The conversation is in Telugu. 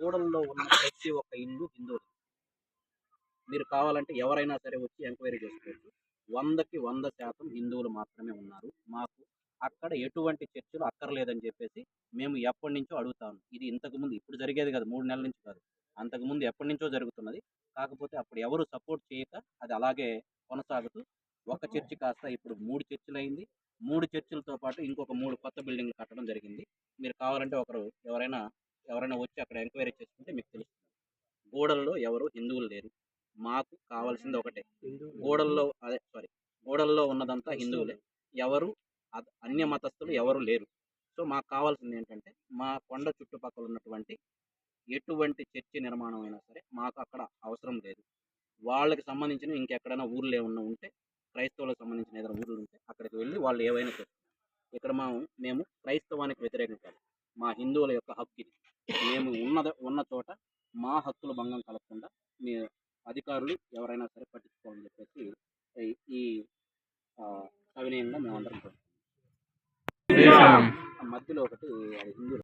కూడలిలో ఉన్న ప్రతి ఒక్క ఇల్లు హిందువులు. మీరు కావాలంటే ఎవరైనా సరే వచ్చి ఎంక్వైరీ చేసుకోవచ్చు. 100కి 100% హిందువులు మాత్రమే ఉన్నారు. మాకు అక్కడ ఎటువంటి చర్చలు అక్కర్లేదని చెప్పేసి మేము ఎప్పటినుంచో అడుగుతాము. ఇది ఇంతకుముందు ఇప్పుడు జరిగేది కాదు. 3 నెలల నుంచి కాదు. అంతకుముందు ఎప్పటినుంచో జరుగుతున్నది. కాకపోతే అప్పుడు ఎవరు సపోర్ట్ చేయక అది అలాగే కొనసాగుతూ ఒక చర్చి కాస్త ఇప్పుడు 3 చర్చిలయింది. 3 చర్చిలతో పాటు ఇంకొక 3 కొత్త బిల్డింగ్‌లు కట్టడం జరిగింది. మీరు కావాలంటే ఎవరైనా ఎవరైనా వచ్చి అక్కడ ఎంక్వైరీ చేసుకుంటే మీకు తెలుస్తుంది. గూడల్లో ఎవరు హిందువులు లేరు. మాకు కావాల్సింది ఒకటే. గూడల్లో ఉన్నదంతా హిందువులే. ఎవరు అన్య మతస్థులు ఎవరు లేరు. సో, మాకు కావాల్సింది ఏంటంటే, మా కొండ చుట్టుపక్కల ఉన్నటువంటి ఎటువంటి చర్చి నిర్మాణం అయినా సరే మాకు అక్కడ అవసరం లేదు. వాళ్ళకి సంబంధించినవి ఇంకెక్కడైనా ఊర్లు ఏమన్నా ఉంటే, క్రైస్తవులకు సంబంధించిన ఏదైనా ఊర్లు ఉంటే అక్కడికి వెళ్ళి వాళ్ళు ఏవైనా చేస్తారు. ఇక్కడ మేము క్రైస్తవానికి వ్యతిరేకం కాదు. మా హిందువుల యొక్క హక్కు ఇది. మేము ఉన్న చోట మా హక్కుల భంగం కలగకుండా మీ అధికారులు ఎవరైనా సరే పట్టించుకోవాలని చెప్పేసి ఈ ఈ సవినయంగా మేమందరం కోరుకుంటున్నాం. మధ్యలో ఒకటి అది హిందూ